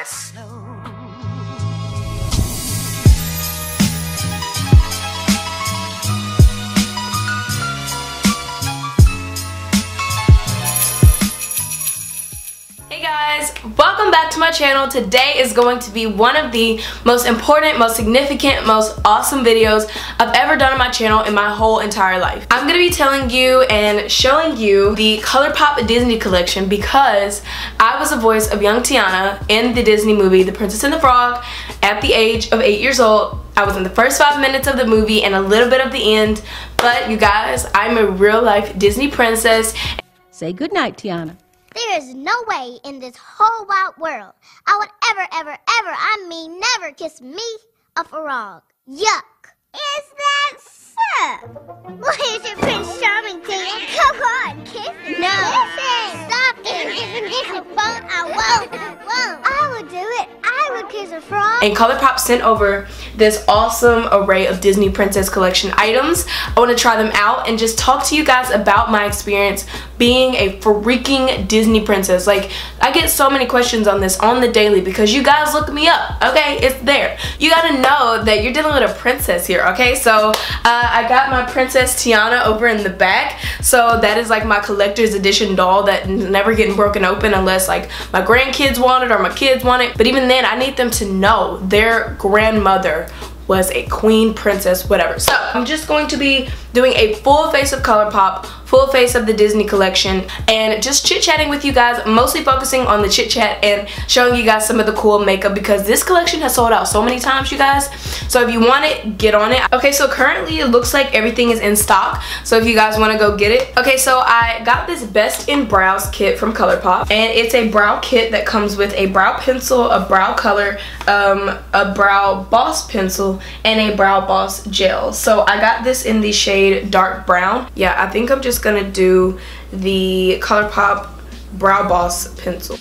snow. Hey guys, welcome back to my channel. Today is going to be one of the most important, most significant, most awesome videos I've ever done on my channel in my whole entire life. I'm going to be telling you and showing you the ColourPop Disney collection because I was the voice of young Tiana in the Disney movie The Princess and the Frog at the age of 8 years old. I was in the first 5 minutes of the movie and a little bit of the end, but you guys, I'm a real life Disney princess. Say goodnight, Tiana. There is no way in this whole wide world I would I mean never kiss me a frog. Yuck. Is that so? What is it, Prince Charming thing? Come on, kiss me. No. Listen. Stop it. I won't. I won't. I would do it. I would kiss a frog. And ColourPop sent over this awesome array of Disney Princess Collection items. I want to try them out and just talk to you guys about my experience being a freaking Disney princess. Like, I get so many questions on this on the daily because you guys look me up, okay? It's there. You gotta know that you're dealing with a princess here, okay? So, I got my Princess Tiana over in the back. So, that is like my collector's edition doll that never getting broken open unless like my grandkids want it or my kids want it. But even then, I need them to know their grandmother was a queen, princess, whatever. So I'm just going to be doing a full face of ColourPop, full face of the Disney collection, and just chit-chatting with you guys, mostly focusing on the chit-chat and showing you guys some of the cool makeup because this collection has sold out so many times, you guys. So if you want it, get on it. Okay, so currently it looks like everything is in stock, so if you guys want to go get it. Okay, so I got this Best in Brows kit from ColourPop, and it's a brow kit that comes with a brow pencil, a brow color, a brow boss pencil, and a brow boss gel. So I got this in the shade dark brown. Yeah, I think I'm just gonna do the ColourPop brow boss pencil.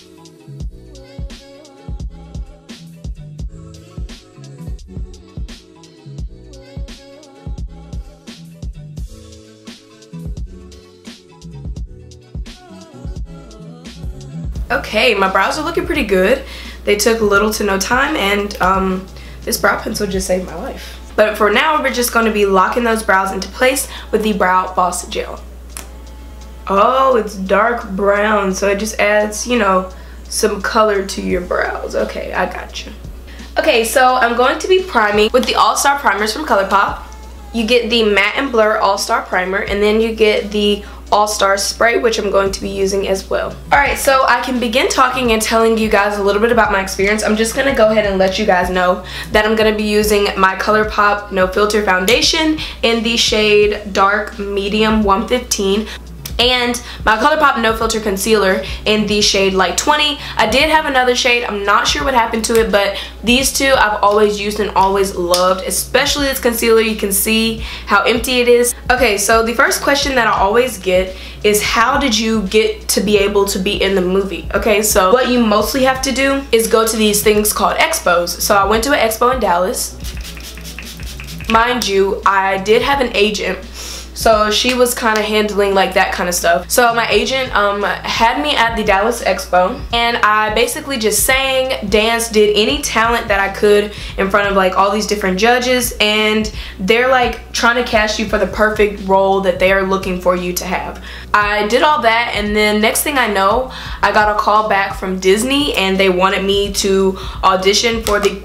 Okay, my brows are looking pretty good. They took little to no time, and this brow pencil just saved my life. But for now, we're just going to be locking those brows into place with the Brow Boss Gel. Oh, it's dark brown, so it just adds, you know, some color to your brows. Okay, I got you. Okay, so I'm going to be priming with the All-Star Primers from ColourPop. You get the Matte and Blur All-Star Primer, and then you get the All-Star Spray, which I'm going to be using as well. Alright, so I can begin talking and telling you guys a little bit about my experience. I'm just going to go ahead and let you guys know that I'm going to be using my ColourPop No Filter Foundation in the shade Dark Medium 115. And my ColourPop No Filter Concealer in the shade Light 20. I did have another shade. I'm not sure what happened to it, but these two I've always used and always loved, especially this concealer. You can see how empty it is. Okay, so the first question that I always get is how did you get to be able to be in the movie? Okay, so what you mostly have to do is go to these things called expos. So I went to an expo in Dallas. Mind you, I did have an agent, so she was kind of handling like that kind of stuff. So my agent had me at the Dallas Expo, and I basically just sang, danced, did any talent that I could in front of like all these different judges, and they're like trying to cast you for the perfect role that they are looking for you to have. I did all that, and then next thing I know, I got a call back from Disney and they wanted me to audition for the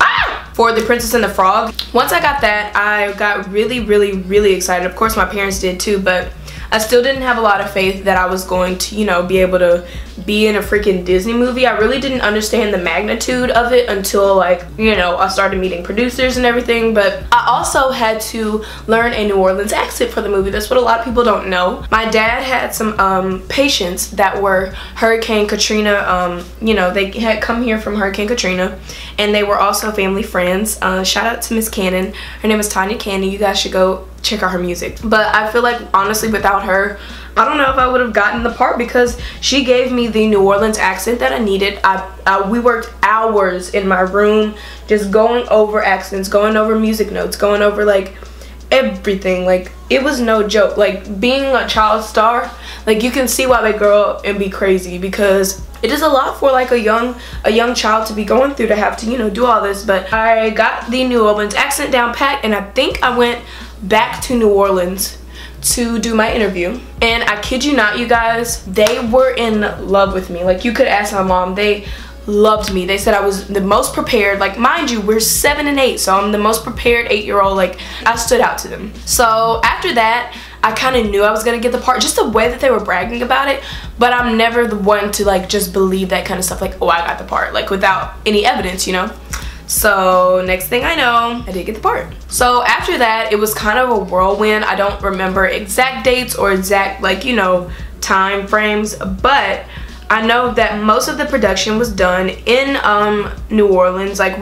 Princess and the Frog. Once I got that, I got really excited. Of course my parents did too, but I still didn't have a lot of faith that I was going to, you know, be able to be in a freaking Disney movie. I really didn't understand the magnitude of it until, like, you know, I started meeting producers and everything. But I also had to learn a New Orleans accent for the movie. That's what a lot of people don't know. My dad had some patients that were Hurricane Katrina, you know, they had come here from Hurricane Katrina, and they were also family friends. Shout out to Miss Cannon. Her name is Tanya Cannon. You guys should go check out her music. But I feel like honestly without her, I don't know if I would have gotten the part because she gave me the New Orleans accent that I needed. We worked hours in my room just going over accents, going over music notes, going over like everything. Like, it was no joke. Like, being a child star, like, you can see why they grow up and be crazy, because it is a lot for like a young child to be going through, to have to, you know, do all this. But I got the New Orleans accent down pat, and I think I went back to New Orleans to do my interview, and I kid you not, you guys, they were in love with me. Like, you could ask my mom, they loved me. They said I was the most prepared. Like, mind you, we're 7 and 8, so I'm the most prepared 8-year-old. Like, I stood out to them. So after that, I kind of knew I was gonna get the part, just the way that they were bragging about it. But I'm never the one to like just believe that kind of stuff, like, oh, I got the part, like, without any evidence, you know. So next thing I know, I did get the part. So after that, it was kind of a whirlwind. I don't remember exact dates or exact, like, you know, time frames, but I know that most of the production was done in New Orleans. Like,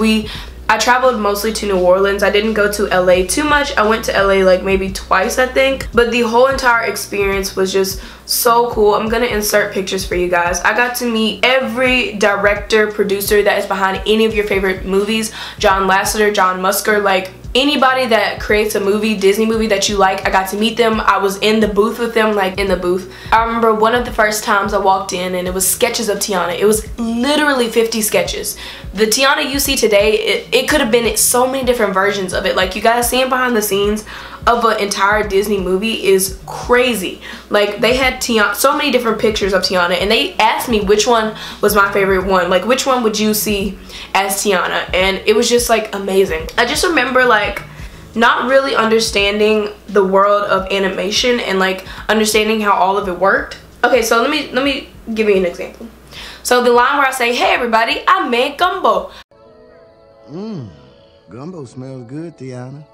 I traveled mostly to New Orleans. I didn't go to LA too much. I went to LA like maybe twice, I think. But the whole entire experience was just so cool. I'm gonna insert pictures for you guys. I got to meet every director, producer that is behind any of your favorite movies. John Lasseter, John Musker, like anybody that creates a movie, Disney movie that you like, I got to meet them. I was in the booth with them, like in the booth. I remember one of the first times I walked in and it was sketches of Tiana. It was literally 50 sketches. The Tiana you see today, it could have been so many different versions of it. Like, you guys seeing behind the scenes of an entire Disney movie is crazy. Like, they had Tiana, so many different pictures of Tiana, and they asked me which one was my favorite one. Like, which one would you see as Tiana? And it was just like amazing. I just remember like not really understanding the world of animation and like understanding how all of it worked. Okay, so let me give you an example. So the line where I say, "Hey everybody, I made gumbo." Gumbo smells good, Tiana.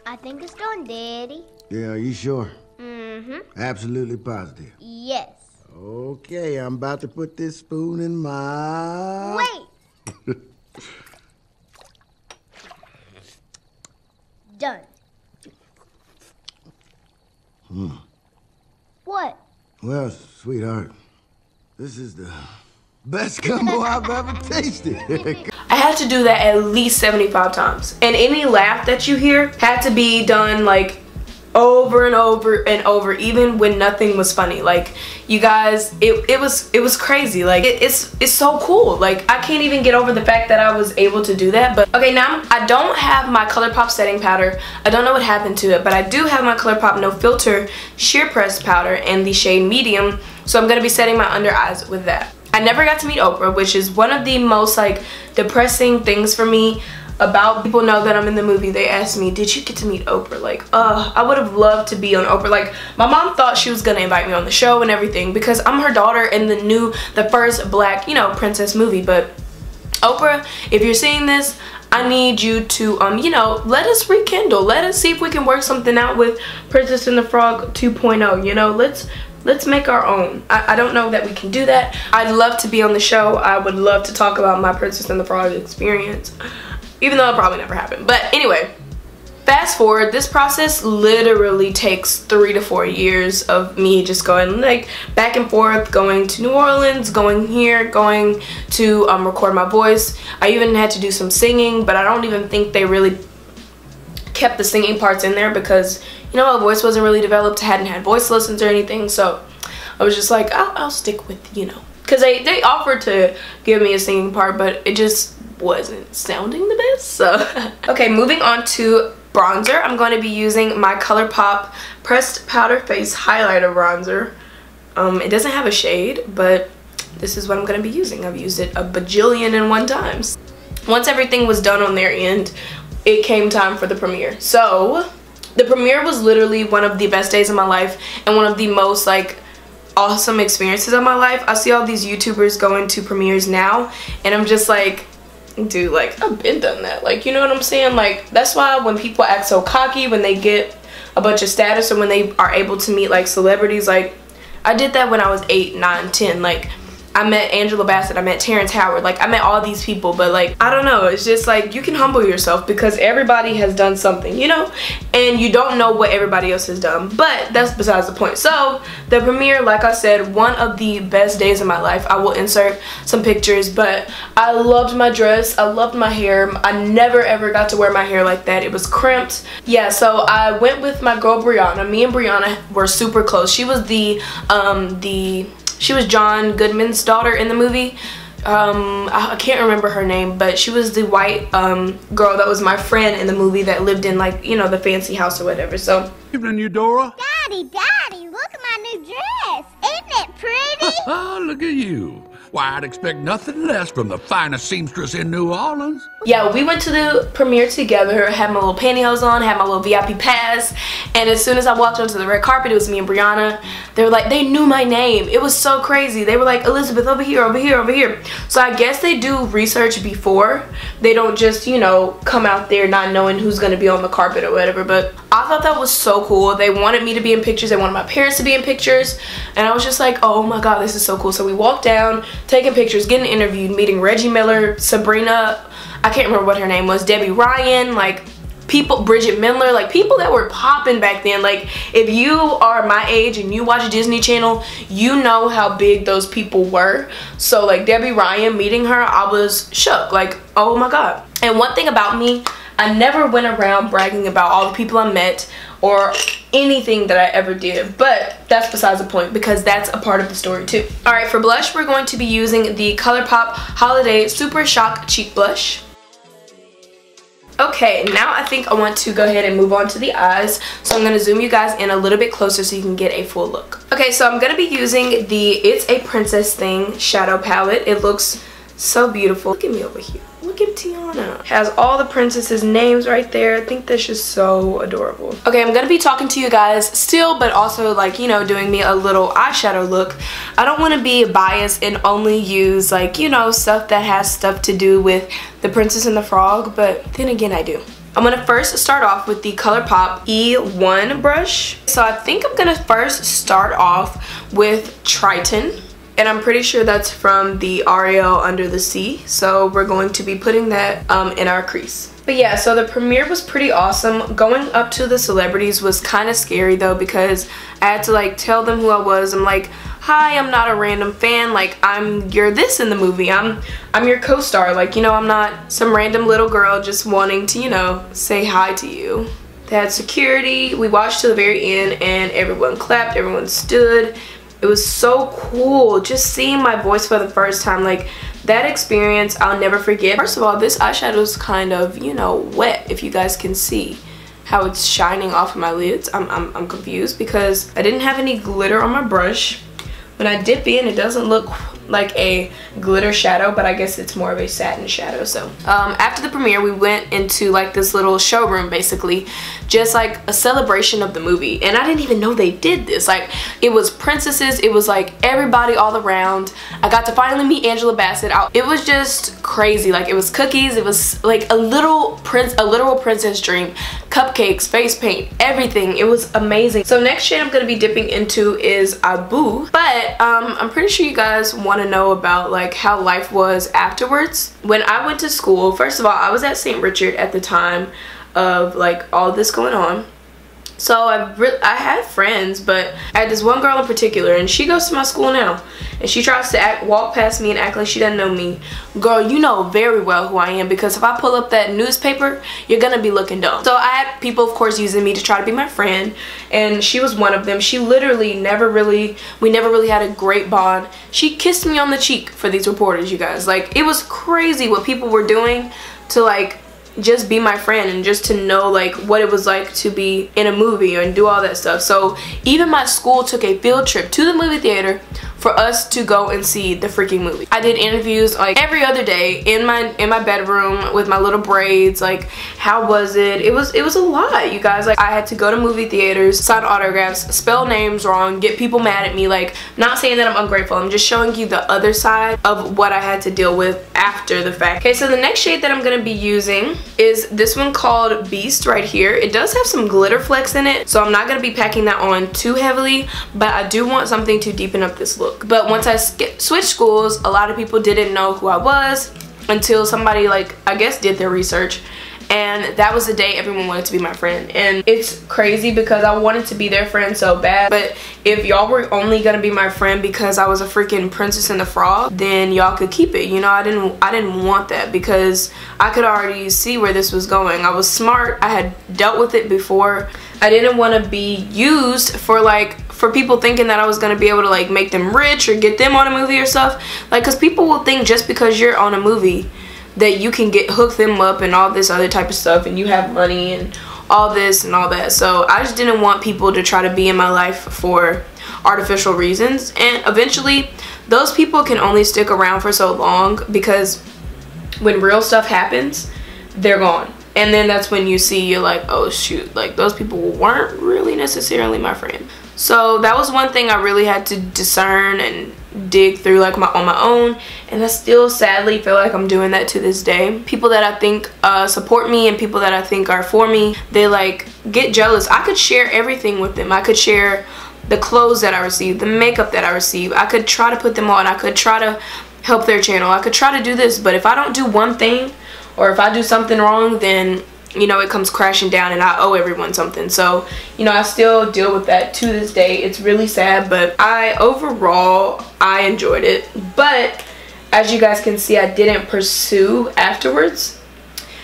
I think it's done, Daddy. Yeah, are you sure? Mm-hmm. Absolutely positive. Yes. Okay, I'm about to put this spoon in my... Wait! Done. What? Well, sweetheart, this is the best gumbo I've ever tasted. I had to do that at least 75 times. And any laugh that you hear had to be done like over and over and over, even when nothing was funny. Like, you guys, it was crazy. Like, it's so cool. Like, I can't even get over the fact that I was able to do that. But okay, now I don't have my ColourPop setting powder. I don't know what happened to it, but I do have my ColourPop No Filter sheer press powder in the shade medium. So I'm gonna be setting my under eyes with that. I never got to meet Oprah, which is one of the most like depressing things for me. About people know that I'm in the movie, they asked me, did you get to meet Oprah? Like, I would have loved to be on Oprah. Like, my mom thought she was gonna invite me on the show and everything because I'm her daughter in the first black, you know, princess movie. But Oprah, if you're seeing this, I need you to, you know, let us rekindle. Let us see if we can work something out with Princess and the Frog 2.0, you know, let's make our own. I don't know that we can do that. I'd love to be on the show. I would love to talk about my Princess and the Frog experience, even though it probably never happened. But anyway, fast forward, this process literally takes 3 to 4 years of me just going like back and forth, going to New Orleans, going here, going to record my voice. I even had to do some singing, but I don't even think they really kept the singing parts in there because, you know, my voice wasn't really developed. I hadn't had voice lessons or anything, so I was just like, I'll stick with, you know, because they offered to give me a singing part, but it just wasn't sounding the best. So okay, moving on to bronzer. I'm going to be using my ColourPop Pressed Powder Face Highlighter Bronzer. It doesn't have a shade, but this is what I'm going to be using. I've used it a bajillion and one times. Once everything was done on their end, it came time for the premiere. So the premiere was literally one of the best days of my life and one of the most like awesome experiences of my life. I see all these YouTubers going to premieres now and I'm just like, dude, like, I've been done that. Like, you know what I'm saying? Like, that's why when people act so cocky when they get a bunch of status or when they are able to meet like celebrities, like, I did that when I was 8, 9, 10. Like, I met Angela Bassett, I met Terrence Howard, like I met all these people, but like I don't know, it's just like you can humble yourself because everybody has done something, you know, and you don't know what everybody else has done, but that's besides the point. So the premiere, like I said, one of the best days of my life. I will insert some pictures, but I loved my dress, I loved my hair. I never ever got to wear my hair like that. It was crimped. Yeah, so I went with my girl Brianna. Me and Brianna were super close. She was she was John Goodman's daughter in the movie. I can't remember her name, but she was the white girl that was my friend in the movie that lived in, like, you know, the fancy house or whatever. So Evening, Eudora. Daddy, look at my new dress. Isn't it pretty? Look at you. Why, I'd expect nothing less from the finest seamstress in New Orleans. yeah, we went to the premiere together, had my little pantyhose on, had my little VIP pass, and as soon as I walked onto the red carpet, it was me and Brianna. They were like, they knew my name. It was so crazy. They were like, Elizabeth, over here, over here, over here. So I guess they do research before. They don't just, you know, come out there not knowing who's gonna be on the carpet or whatever. But I thought that was so cool. They wanted me to be in pictures. They wanted my parents to be in pictures. And I was just like, oh my God, this is so cool. So we walked down, taking pictures, getting interviewed, meeting Reggie Miller, Sabrina, I can't remember what her name was, Debbie Ryan, like people, Bridget Mendler, like people that were popping back then. Like if you are my age and you watch Disney Channel, you know how big those people were. So like Debbie Ryan, meeting her, I was shook, like oh my God. And one thing about me, I never went around bragging about all the people I met or anything that I ever did, but that's besides the point because that's a part of the story too. All right, for blush, we're going to be using the ColourPop Holiday Super Shock Cheek Blush. Okay, now I think I want to go ahead and move on to the eyes. So I'm going to zoom you guys in a little bit closer so you can get a full look. Okay, so I'm going to be using the It's a Princess Thing shadow palette. It looks so beautiful. Look at me over here. Look at Tiana. Has all the princesses' names right there. I think that's just so adorable. Okay, I'm gonna be talking to you guys still, but also like, you know, doing me a little eyeshadow look. I don't want to be biased and only use like, you know, stuff that has stuff to do with the Princess and the Frog, but then again I do. I'm gonna first start off with the ColourPop E1 brush. So I think I'm gonna first start off with Triton. And I'm pretty sure that's from the Ariel Under the Sea. So we're going to be putting that in our crease. But yeah, so the premiere was pretty awesome. Going up to the celebrities was kind of scary though because I had to like tell them who I was. I'm like, hi, I'm not a random fan. Like you're this in the movie. I'm your co-star. Like, you know, I'm not some random little girl just wanting to, you know, say hi to you. They had security. We watched to the very end and everyone clapped, everyone stood. It was so cool just seeing my voice for the first time. Like that experience I'll never forget. First of all, this eyeshadow is kind of, you know, wet, if you guys can see how it's shining off of my lids. I'm confused because I didn't have any glitter on my brush. When I dip in, it doesn't look like a glitter shadow, but I guess it's more of a satin shadow. So after the premiere, we went into like this little showroom, basically just like a celebration of the movie, and I didn't even know they did this. Like it was princesses, it was like everybody all around. I got to finally meet Angela Bassett. It was just crazy. Like it was cookies, it was like a literal princess dream, cupcakes, face paint, everything. It was amazing. So next shade I'm gonna be dipping into is Abu, but I'm pretty sure you guys want to know about like how life was afterwards. When I went to school, first of all, I was at St. Richard at the time of like all this going on. So I had friends, but I had this one girl in particular, and she goes to my school now, and she tries to walk past me and act like she doesn't know me. Girl, you know very well who I am, because if I pull up that newspaper, you're gonna be looking dumb. So I had people, of course, using me to try to be my friend, and she was one of them. She literally we never really had a great bond. She kissed me on the cheek for these reporters, you guys. Like, it was crazy what people were doing to like just be my friend and just to know like what it was like to be in a movie and do all that stuff. So even my school took a field trip to the movie theater for us to go and see the freaking movie. I did interviews like every other day in my bedroom with my little braids. Like, how was it? It was a lot, you guys. Like, I had to go to movie theaters, sign autographs, spell names wrong, get people mad at me. Like, not saying that I'm ungrateful, I'm just showing you the other side of what I had to deal with after the fact. Okay, so the next shade that I'm gonna be using is this one called Beast right here. It does have some glitter flecks in it, so I'm not gonna be packing that on too heavily, but I do want something to deepen up this look. look. But once I switched schools, a lot of people didn't know who I was until somebody, like, I guess did their research. And that was the day everyone wanted to be my friend. And it's crazy because I wanted to be their friend so bad. But if y'all were only gonna be my friend because I was a freaking Princess and the Frog, then y'all could keep it. You know, I didn't want that because I could already see where this was going. I was smart. I had dealt with it before. I didn't want to be used for people thinking that I was gonna be able to like make them rich or get them on a movie or stuff. Like, cause people will think just because you're on a movie that you can hook them up and all this other type of stuff and you have money and all this and all that. So I just didn't want people to try to be in my life for artificial reasons. And eventually those people can only stick around for so long because when real stuff happens, they're gone. And then that's when you see, you're like, oh shoot, like those people weren't really necessarily my friend. So that was one thing I really had to discern and dig through like on my own, and I still sadly feel like I'm doing that to this day. People that I think support me and people that I think are for me, they like get jealous. I could share everything with them. I could share the clothes that I receive, the makeup that I receive. I could try to put them on. I could try to help their channel. I could try to do this, but if I don't do one thing or if I do something wrong, then you know, it comes crashing down and I owe everyone something. So, you know, I still deal with that to this day. It's really sad, but overall, I enjoyed it. But as you guys can see, I didn't pursue afterwards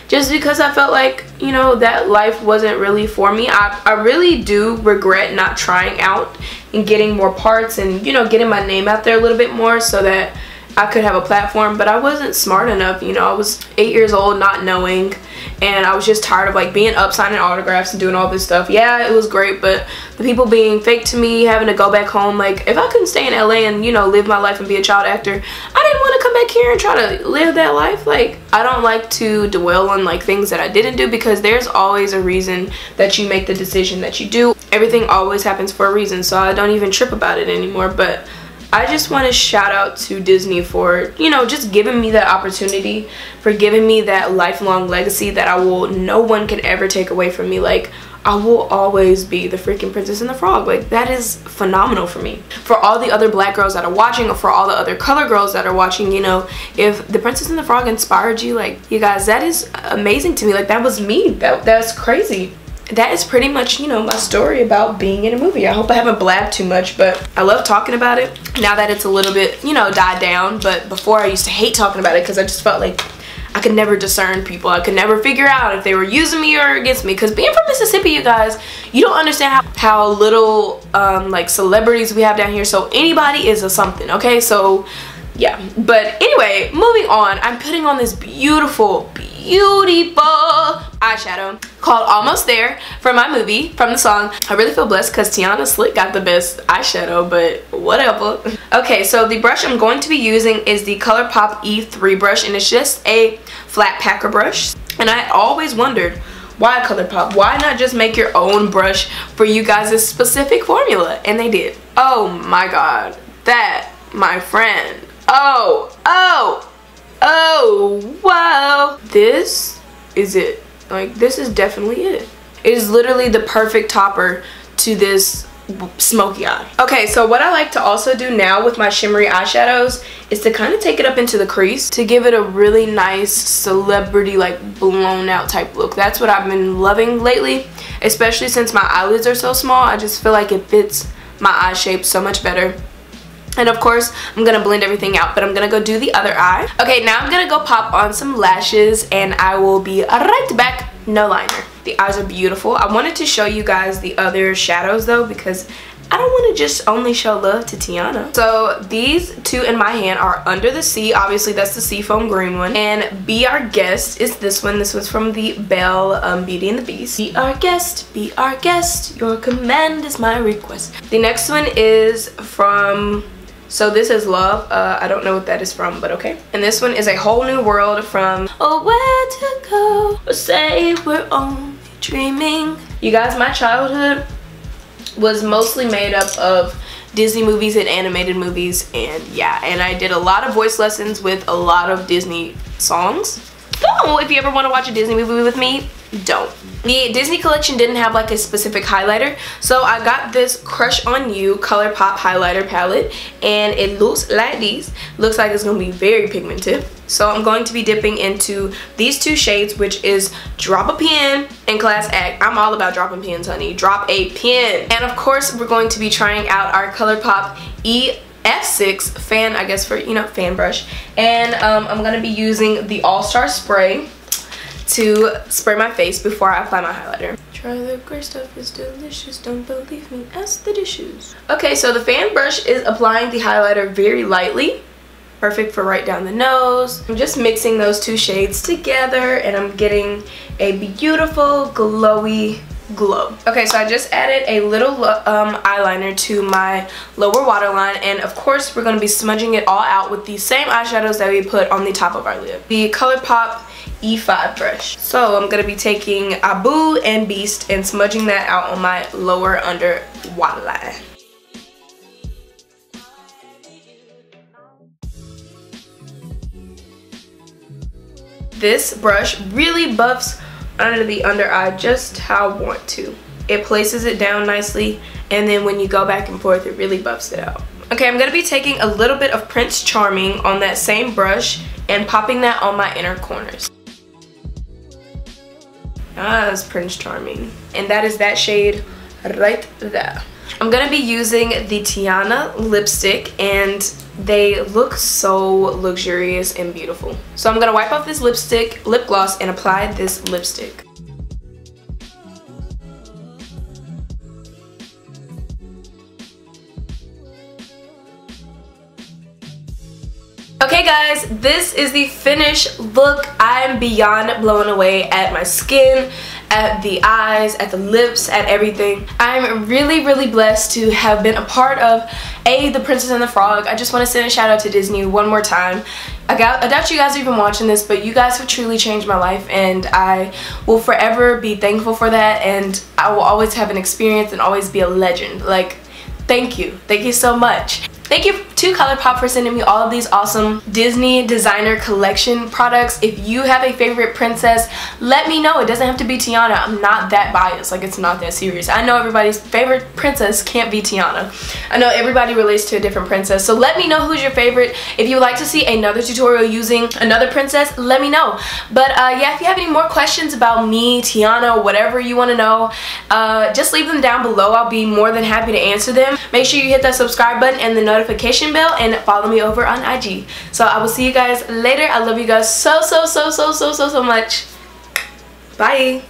just because I felt like, you know, that life wasn't really for me. I really do regret not trying out and getting more parts and, you know, getting my name out there a little bit more so that I could have a platform, but I wasn't smart enough. You know, I was 8 years old not knowing, and I was just tired of like being up signing autographs and doing all this stuff. Yeah, it was great, but the people being fake to me, having to go back home, like if I couldn't stay in LA and, you know, live my life and be a child actor, I didn't want to come back here and try to live that life. Like, I don't like to dwell on like things that I didn't do because there's always a reason that you make the decision that you do. Everything always happens for a reason, so I don't even trip about it anymore. But I just want to shout out to Disney for, you know, just giving me that opportunity, for giving me that lifelong legacy that no one can ever take away from me. Like, I will always be the freaking Princess and the Frog. Like, that is phenomenal for me. For all the other black girls that are watching, or for all the other color girls that are watching, you know, if the Princess and the Frog inspired you, like, you guys, that is amazing to me. Like, that was me. That's crazy. That is pretty much, you know, my story about being in a movie. I hope I haven't blabbed too much, but I love talking about it now that it's a little bit, you know, died down. But before, I used to hate talking about it because I just felt like I could never discern people. I could never figure out if they were using me or against me. Because being from Mississippi, you guys, you don't understand how little like celebrities we have down here. So anybody is a something, okay? So yeah, but anyway, moving on. I'm putting on this beautiful eyeshadow called Almost There from my movie, from the song. I really feel blessed because Tiana Slick got the best eyeshadow, but whatever. Okay, so the brush I'm going to be using is the ColourPop E3 brush, and it's just a flat packer brush. And I always wondered, why ColourPop? Why not just make your own brush for you guys' specific formula? And they did. Oh my god, that, my friend. Oh, wow. This is it. Like, this is definitely it. It is literally the perfect topper to this smoky eye. Okay, so what I like to also do now with my shimmery eyeshadows is to kind of take it up into the crease to give it a really nice celebrity, like, blown out type look. That's what I've been loving lately, especially since my eyelids are so small. I just feel like it fits my eye shape so much better. And of course, I'm gonna blend everything out, but I'm gonna go do the other eye. Okay, now I'm gonna go pop on some lashes, and I will be right back. No liner. The eyes are beautiful. I wanted to show you guys the other shadows though, because I don't want to just only show love to Tiana. So these two in my hand are Under the Sea. Obviously, that's the seafoam green one. And Be Our Guest is this one. This one's from the Belle Beauty and the Beast. Be our guest, be our guest. Your command is my request. The next one is from... So this is Love. I don't know what that is from, but okay. And this one is A Whole New World from Oh, Where to Go, or Say We're Only Dreaming. You guys, my childhood was mostly made up of Disney movies and animated movies, and yeah, and I did a lot of voice lessons with a lot of Disney songs. So if you ever want to watch a Disney movie with me, don't. The Disney collection didn't have like a specific highlighter, so I got this Crush on You ColourPop highlighter palette, and it looks like this. Looks like it's going to be very pigmented. So I'm going to be dipping into these two shades, which is Drop a Pen and Class Act. I'm all about dropping pens, honey. Drop a pen. And of course, we're going to be trying out our ColourPop F6 fan, I guess, for, you know, fan brush. And I'm going to be using the All-Star Spray to spray my face before I apply my highlighter. Try the great stuff, is delicious, don't believe me, ask the dishes. Okay, so the fan brush is applying the highlighter very lightly. Perfect for right down the nose. I'm just mixing those two shades together and I'm getting a beautiful glowy glow. Okay, so I just added a little eyeliner to my lower waterline, and of course we're going to be smudging it all out with the same eyeshadows that we put on the top of our lid. The ColourPop E5 brush. So I'm going to be taking Abu and Beast and smudging that out on my lower under waterline. This brush really buffs under the under eye just how I want to. It places it down nicely, and then when you go back and forth, it really buffs it out. Okay, I'm going to be taking a little bit of Prince Charming on that same brush and popping that on my inner corners. That's Prince Charming. And that is that shade right there. I'm going to be using the Tiana lipstick, and they look so luxurious and beautiful. So I'm going to wipe off this lip gloss and apply this lipstick. Okay guys, this is the finished look. I'm beyond blown away at my skin, at the eyes, at the lips, at everything. I'm really, really blessed to have been a part of The Princess and the Frog. I just want to send a shout out to Disney one more time. I doubt you guys are even watching this, but you guys have truly changed my life, and I will forever be thankful for that, and I will always have an experience and always be a legend. Like, thank you. Thank you so much. Thank you to ColourPop for sending me all of these awesome Disney designer collection products. If you have a favorite princess, let me know. It doesn't have to be Tiana. I'm not that biased. Like, it's not that serious. I know everybody's favorite princess can't be Tiana. I know everybody relates to a different princess. So let me know who's your favorite. If you would like to see another tutorial using another princess, let me know. But yeah, if you have any more questions about me, Tiana, whatever you want to know, just leave them down below. I'll be more than happy to answer them. Make sure you hit that subscribe button and the notification bell, and follow me over on IG. So I will see you guys later. I love you guys so much. Bye.